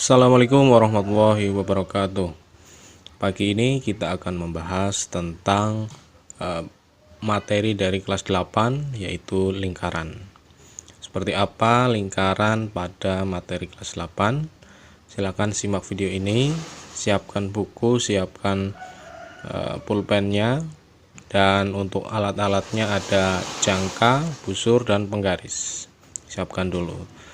Assalamualaikum warahmatullahi wabarakatuh. Pagi ini kita akan membahas tentang materi dari kelas 8, yaitu lingkaran. Seperti apa lingkaran pada materi kelas 8? Silakan simak video ini, siapkan buku, siapkan pulpennya, dan untuk alat-alatnya ada jangka, busur, dan penggaris. Siapkan dulu.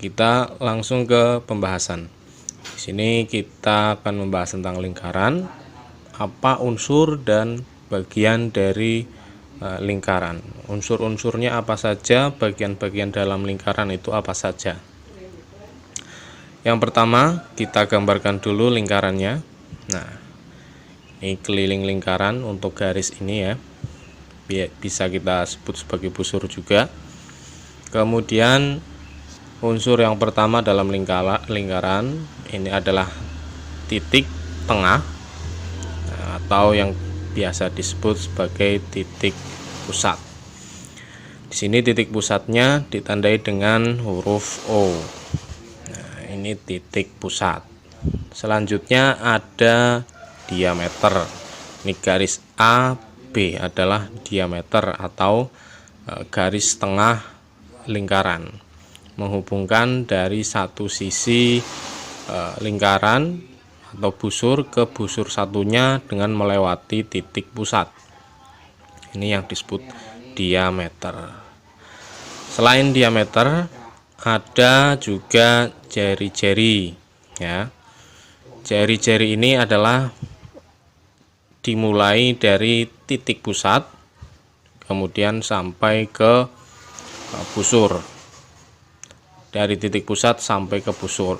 Kita langsung ke pembahasan. Di sini kita akan membahas tentang lingkaran, apa unsur dan bagian dari lingkaran. Unsur-unsurnya apa saja, bagian-bagian dalam lingkaran itu apa saja. Yang pertama, kita gambarkan dulu lingkarannya. Nah, ini keliling lingkaran untuk garis ini ya. Bisa kita sebut sebagai busur juga. Kemudian unsur yang pertama dalam lingkaran ini adalah titik tengah atau yang biasa disebut sebagai titik pusat. Di sini titik pusatnya ditandai dengan huruf O. Nah, ini titik pusat. Selanjutnya ada diameter. Ini garis AB adalah diameter atau garis tengah lingkaran, menghubungkan dari satu sisi lingkaran atau busur ke busur satunya dengan melewati titik pusat. Ini yang disebut diameter. Selain diameter, ada juga jari-jari ya. Jari-jari ini adalah dimulai dari titik pusat kemudian sampai ke busur. Dari titik pusat sampai ke busur.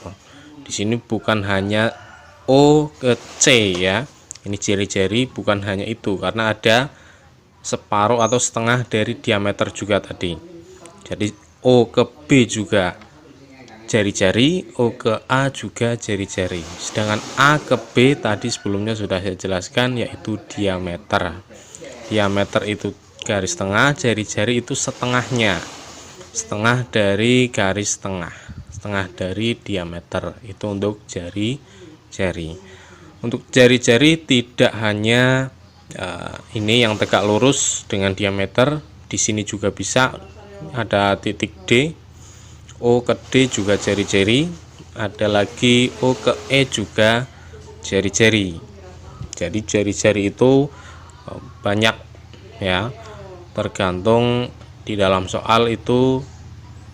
Di sini bukan hanya O ke C ya. Ini jari-jari bukan hanya itu, karena ada separuh atau setengah dari diameter juga tadi. Jadi O ke B juga jari-jari, O ke A juga jari-jari. Sedangkan A ke B tadi sebelumnya sudah saya jelaskan, yaitu diameter. Diameter itu garis tengah, jari-jari itu setengahnya. Setengah dari garis tengah, setengah dari diameter, itu untuk jari-jari. Untuk jari-jari tidak hanya ini yang tegak lurus dengan diameter, di sini juga bisa ada titik D, O ke D juga jari-jari, ada lagi O ke E juga jari-jari. Jadi jari-jari itu banyak ya, tergantung di dalam soal itu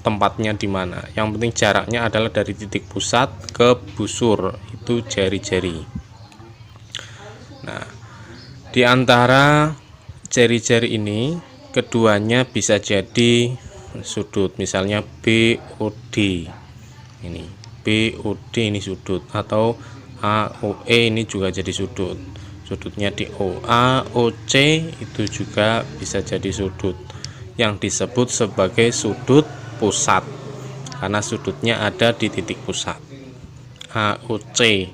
tempatnya di mana. Yang penting jaraknya adalah dari titik pusat ke busur, itu jari-jari. Nah, di antara jari-jari ini keduanya bisa jadi sudut, misalnya BOD. Ini BOD ini sudut, atau AOE ini juga jadi sudut. Sudutnya di OA, OC itu juga bisa jadi sudut, yang disebut sebagai sudut pusat karena sudutnya ada di titik pusat. AOC,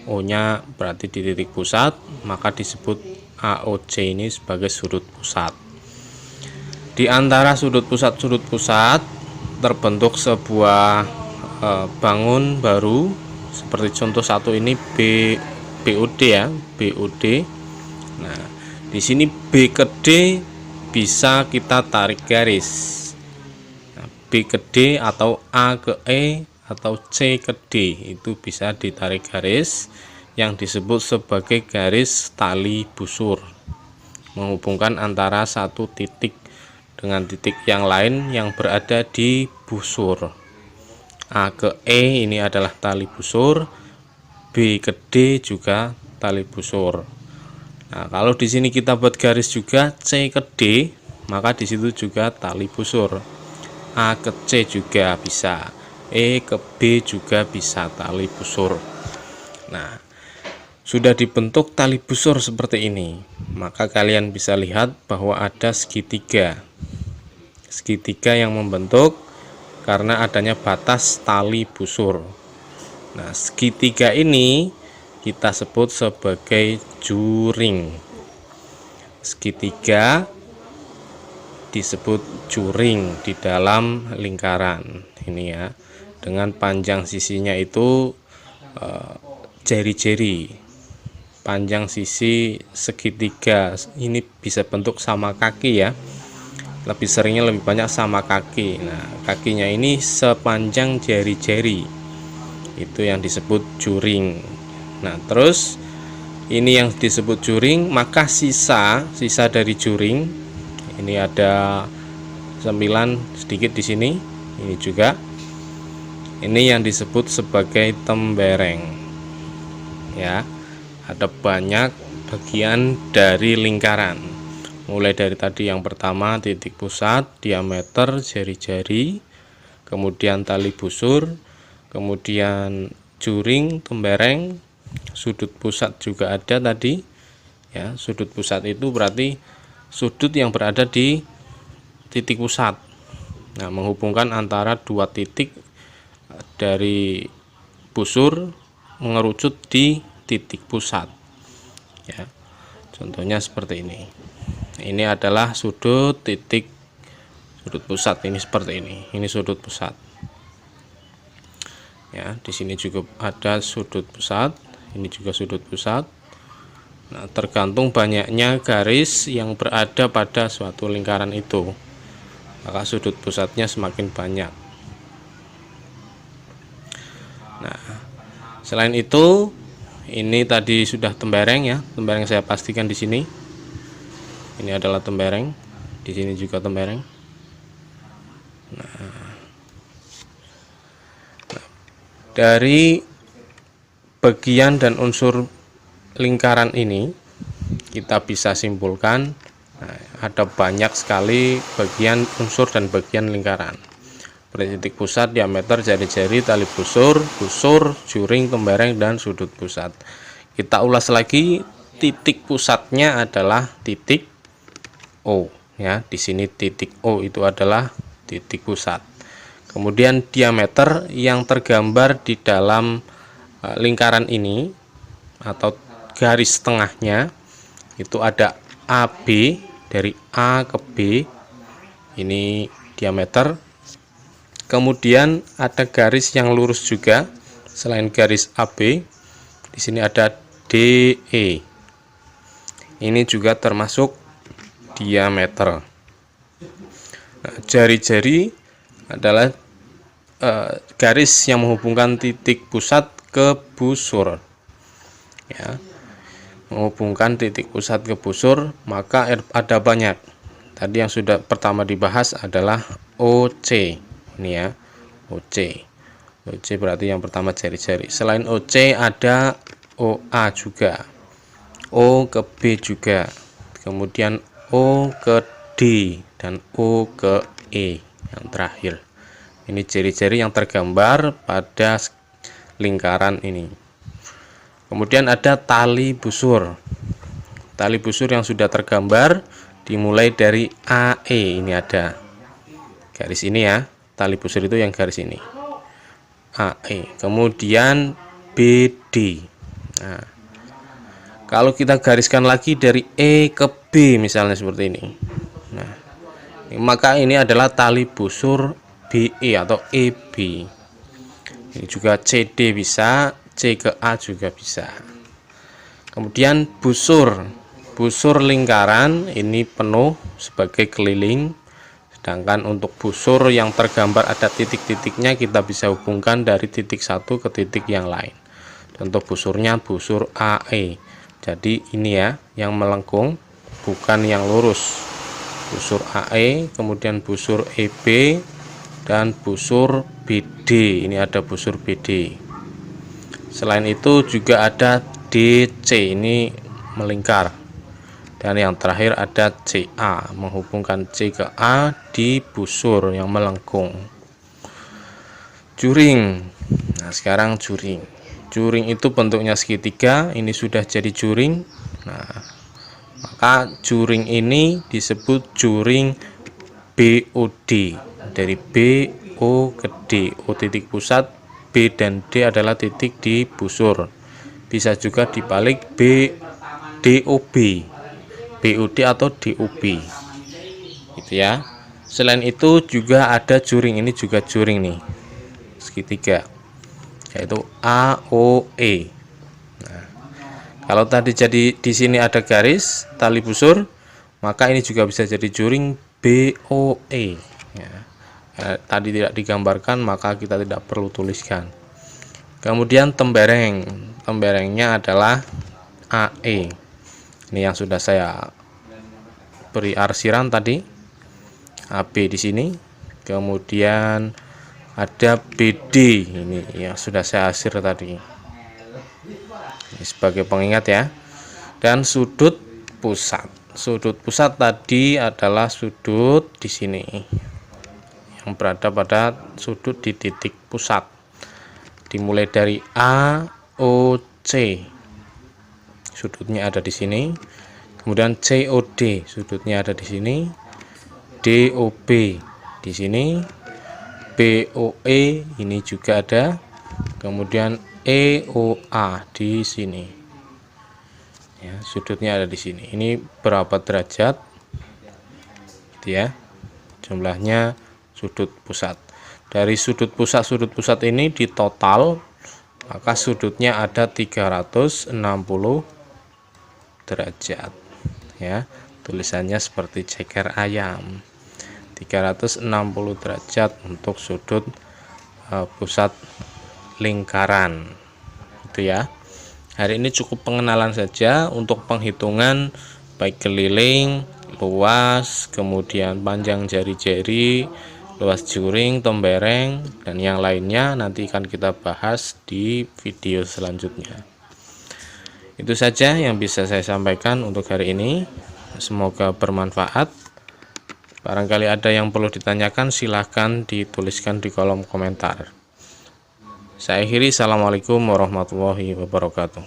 O nya berarti di titik pusat, maka disebut AOC ini sebagai sudut pusat. Di antara sudut pusat terbentuk sebuah bangun baru, seperti contoh satu ini BOD ya, BOD. Nah, di sini B ke D bisa kita tarik garis. Nah, B ke D atau A ke E atau C ke D itu bisa ditarik garis, yang disebut sebagai garis tali busur, menghubungkan antara satu titik dengan titik yang lain yang berada di busur. A ke E ini adalah tali busur, B ke D juga tali busur. Nah, kalau di sini kita buat garis juga C ke D, maka di situ juga tali busur. A ke C juga bisa, E ke B juga bisa tali busur. Nah, sudah dibentuk tali busur seperti ini, maka kalian bisa lihat bahwa ada segitiga yang membentuk karena adanya batas tali busur. Nah, segitiga ini kita sebut sebagai juring. Segitiga disebut juring di dalam lingkaran ini ya, dengan panjang sisinya itu jari-jari. Panjang sisi segitiga ini bisa bentuk sama kaki ya, lebih seringnya lebih banyak sama kaki. Nah, kakinya ini sepanjang jari-jari, itu yang disebut juring. Nah, terus ini yang disebut juring, maka sisa dari juring ini ada 9 sedikit di sini, ini juga, ini yang disebut sebagai tembereng ya. Ada banyak bagian dari lingkaran, mulai dari tadi yang pertama titik pusat, diameter, jari-jari, kemudian tali busur, kemudian juring, tembereng, sudut pusat juga ada tadi ya. Sudut pusat itu berarti sudut yang berada di titik pusat, nah menghubungkan antara dua titik dari busur mengerucut di titik pusat ya. Contohnya seperti ini. Ini adalah sudut pusat, ini seperti ini. Ini sudut pusat ya. Di sini juga ada sudut pusat, ini juga sudut pusat. Nah, tergantung banyaknya garis yang berada pada suatu lingkaran itu, maka sudut pusatnya semakin banyak. Nah, selain itu, ini tadi sudah tembereng ya. Tembereng saya pastikan di sini. Ini adalah tembereng. Di sini juga tembereng. Nah, dari bagian dan unsur lingkaran ini kita bisa simpulkan ada banyak sekali bagian unsur dan bagian lingkaran. Titik pusat, diameter, jari-jari, tali busur, juring, tembereng, dan sudut pusat. Kita ulas lagi, titik pusatnya adalah titik O ya. Di sini titik O itu adalah titik pusat. Kemudian diameter yang tergambar di dalam lingkaran ini atau garis tengahnya itu ada AB, dari A ke B, ini diameter. Kemudian ada garis yang lurus juga selain garis AB. Di sini ada DE. Ini juga termasuk diameter. Nah, jari-jari adalah garis yang menghubungkan titik pusat ke busur ya. Menghubungkan titik pusat ke busur, maka ada banyak. Tadi yang sudah pertama dibahas adalah OC. Ini ya, OC berarti yang pertama jari-jari. Selain OC ada OA juga, O ke B juga, kemudian O ke D, dan O ke E yang terakhir. Ini jari-jari yang tergambar pada lingkaran ini. Kemudian ada tali busur. Tali busur yang sudah tergambar dimulai dari AE, ini ada garis ini ya. Tali busur itu yang garis ini, AE. Kemudian BD. Nah, kalau kita gariskan lagi dari E ke B misalnya seperti ini. Nah, maka ini adalah tali busur BE atau EB. Ini juga CD bisa, C ke A juga bisa. Kemudian busur lingkaran ini penuh sebagai keliling. Sedangkan untuk busur yang tergambar ada titik-titiknya kita bisa hubungkan dari titik satu ke titik yang lain. Contoh busurnya busur AE. Jadi ini ya yang melengkung, bukan yang lurus. Busur AE, kemudian busur EB, dan busur BD. Ini ada busur BD. Selain itu juga ada DC, ini melingkar. Dan yang terakhir ada CA, menghubungkan C ke A di busur yang melengkung. Juring. Nah, sekarang juring Juring itu bentuknya segitiga, ini sudah jadi juring. Nah, maka juring ini disebut juring BOD. Dari B, O ke D. O titik pusat, B dan D adalah titik di busur. Bisa juga dibalik B, DOB, BOD atau DOB. Gitu ya. Selain itu juga ada juring, ini juga juring nih, segitiga, yaitu AOE. Nah, kalau tadi jadi di sini ada garis tali busur, maka ini juga bisa jadi juring BOE. Ya. Tadi tidak digambarkan, maka kita tidak perlu tuliskan. Kemudian tembereng, temberengnya adalah AE. Ini yang sudah saya beri arsiran tadi. AB di sini, kemudian ada BD, ini yang sudah saya arsir tadi. Ini sebagai pengingat ya. Dan sudut pusat. Sudut pusat tadi adalah sudut di sini, yang berada pada sudut di titik pusat. Dimulai dari A, O, C. Sudutnya ada di sini. Kemudian COD, sudutnya ada di sini. DOB di sini, BOE ini juga ada, kemudian EOA di sini. Ya, sudutnya ada di sini. Ini berapa derajat? Gitu ya. Jumlahnya sudut pusat. Dari sudut pusat ini di total, maka sudutnya ada 360 derajat. Ya, tulisannya seperti ceker ayam. 360 derajat untuk sudut pusat lingkaran. Itu ya. Hari ini cukup pengenalan saja. Untuk penghitungan baik keliling, luas, kemudian panjang jari-jari, luas juring, tembereng, dan yang lainnya nanti akan kita bahas di video selanjutnya. Itu saja yang bisa saya sampaikan untuk hari ini. Semoga bermanfaat. Barangkali ada yang perlu ditanyakan, silahkan dituliskan di kolom komentar. Saya akhiri, assalamualaikum warahmatullahi wabarakatuh.